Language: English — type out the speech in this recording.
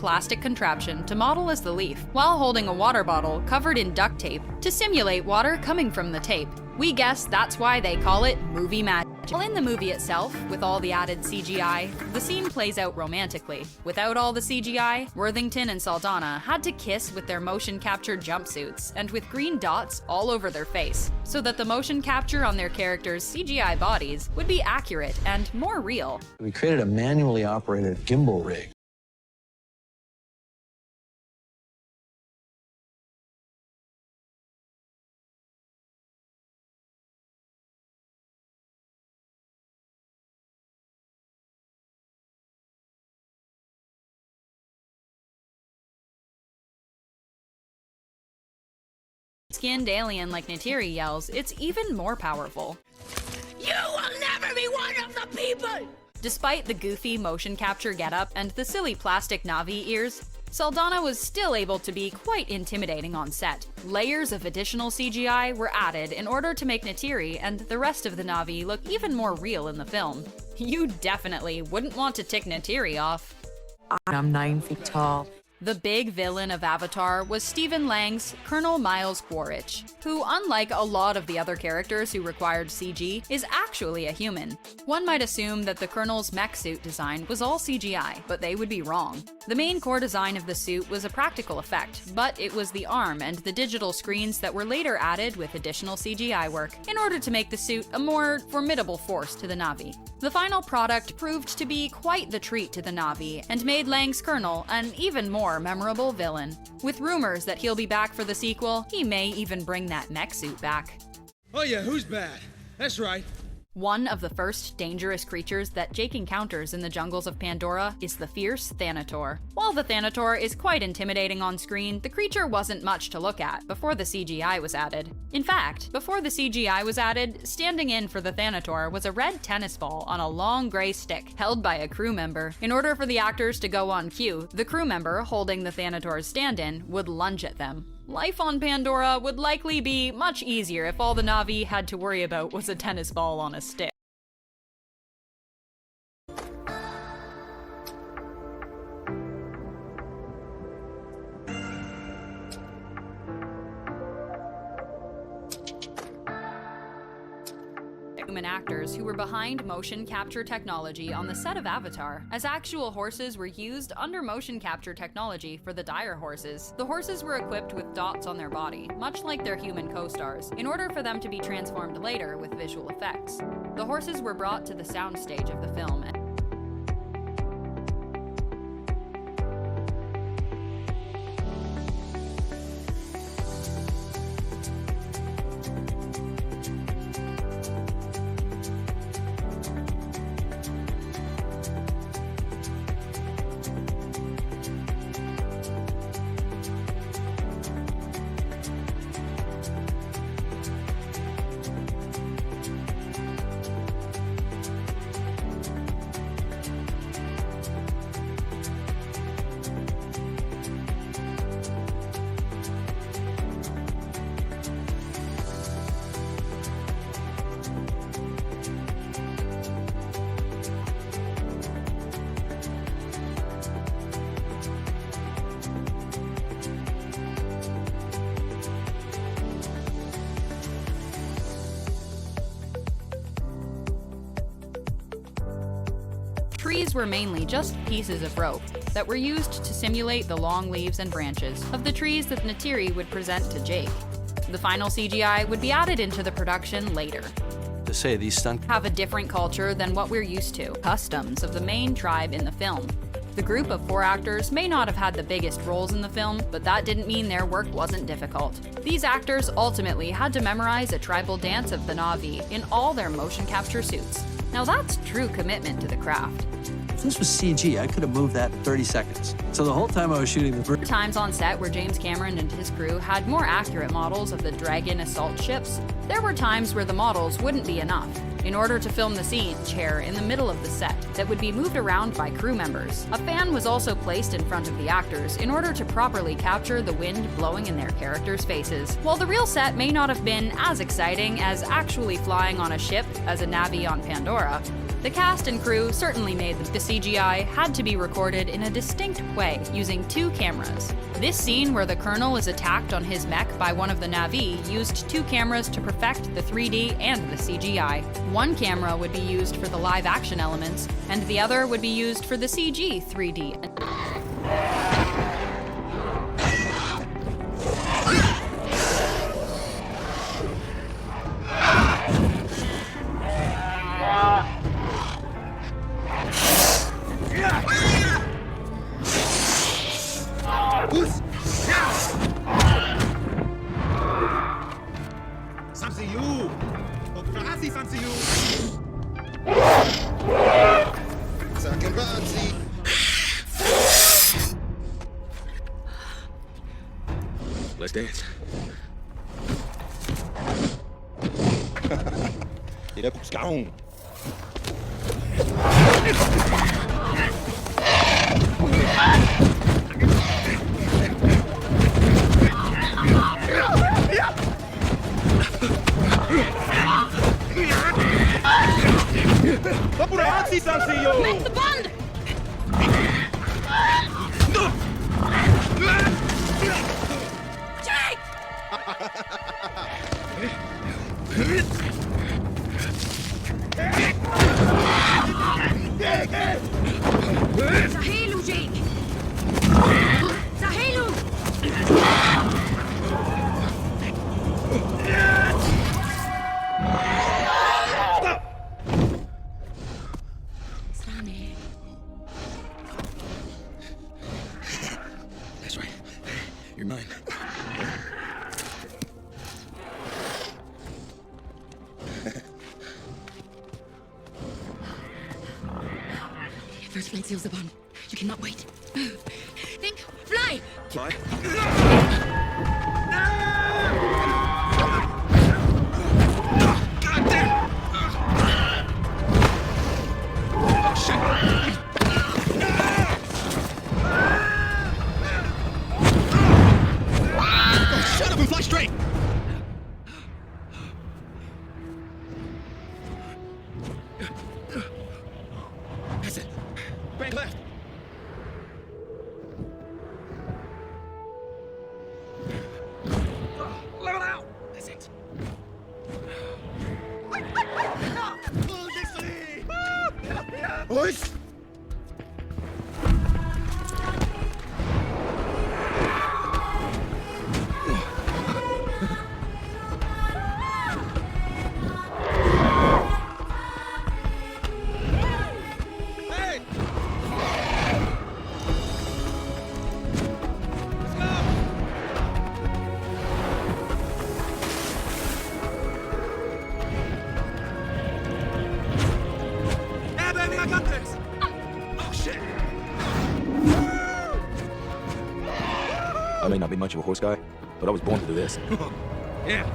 plastic contraption to model as the leaf, while holding a water bottle covered in duct tape to simulate water coming from the tape. We guess that's why they call it movie magic. While in the movie itself, with all the added CGI, the scene plays out romantically. Without all the CGI, Worthington and Saldana had to kiss with their motion capture jumpsuits and with green dots all over their face, so that the motion capture on their characters' CGI bodies would be accurate and more real. We created a manually operated gimbal rig. Skinned alien like Neytiri yells, it's even more powerful. You will never be one of the people! Despite the goofy motion capture getup and the silly plastic Na'vi ears, Saldana was still able to be quite intimidating on set. Layers of additional CGI were added in order to make Neytiri and the rest of the Na'vi look even more real in the film. You definitely wouldn't want to tick Neytiri off. I'm 9 feet tall. The big villain of Avtar was Stephen Lang's Colonel Miles Quaritch, who, unlike a lot of the other characters who required CG, is actually a human. One might assume that the Colonel's mech suit design was all CGI, but they would be wrong. The main core design of the suit was a practical effect, but it was the arm and the digital screens that were later added with additional CGI work in order to make the suit a more formidable force to the Na'vi. The final product proved to be quite the treat to the Na'vi and made Lang's Colonel an even more memorable villain. With rumors that he'll be back for the sequel, he may even bring that mech suit back. Oh yeah, who's bad? That's right. One of the first dangerous creatures that Jake encounters in the jungles of Pandora is the fierce Thanator. While the Thanator is quite intimidating on screen, the creature wasn't much to look at before the CGI was added. In fact, before the CGI was added, standing in for the Thanator was a red tennis ball on a long gray stick held by a crew member. In order for the actors to go on cue, the crew member holding the Thanator's stand-in would lunge at them. Life on Pandora would likely be much easier if all the Na'vi had to worry about was a tennis ball on a stick. Human actors who were behind motion capture technology on the set of Avtar, as actual horses were used under motion capture technology for the dire horses. The horses were equipped with dots on their body, much like their human co-stars, in order for them to be transformed later with visual effects. The horses were brought to the soundstage of the film. Trees were mainly just pieces of rope that were used to simulate the long leaves and branches of the trees that Neytiri would present to Jake. The final CGI would be added into the production later. To say these stunt Have a different culture than what we're used to, customs of the main tribe in the film. The group of 4 actors may not have had the biggest roles in the film, but that didn't mean their work wasn't difficult. These actors ultimately had to memorize a tribal dance of the Na'vi in all their motion capture suits. Now that's true commitment to the craft. If this was CG, I could have moved that in 30 seconds. So the whole time I was shooting the Times on set where James Cameron and his crew had more accurate models of the Dragon assault ships, there were times where the models wouldn't be enough. In order to film the scene, chair in the middle of the set that would be moved around by crew members. A fan was also placed in front of the actors in order to properly capture the wind blowing in their characters' faces. While the real set may not have been as exciting as actually flying on a ship as a Na'vi on Pandora, The cast and crew certainly made the CGI had to be recorded in a distinct way, using 2 cameras. This scene where the Colonel is attacked on his mech by one of the Na'vi used 2 cameras to perfect the 3D and the CGI. One camera would be used for the live action elements, and the other would be used for the CG 3D. Let's dance. Il est buscão. Apurate, Sancio! Make the bond! Jake! Sahilu, Jake! Sahilu! That's right. You're mine. First flight seals the bond. You cannot wait. Think, fly! Fly? God damn! Oh, shit! Oh, shut up and fly straight! That's it. Bank left. Level out. That's it. Boys. Hey! Let's go! Yeah, baby, I got this! Oh, shit! I may not be much of a horse guy, but I was born to do this. Yeah,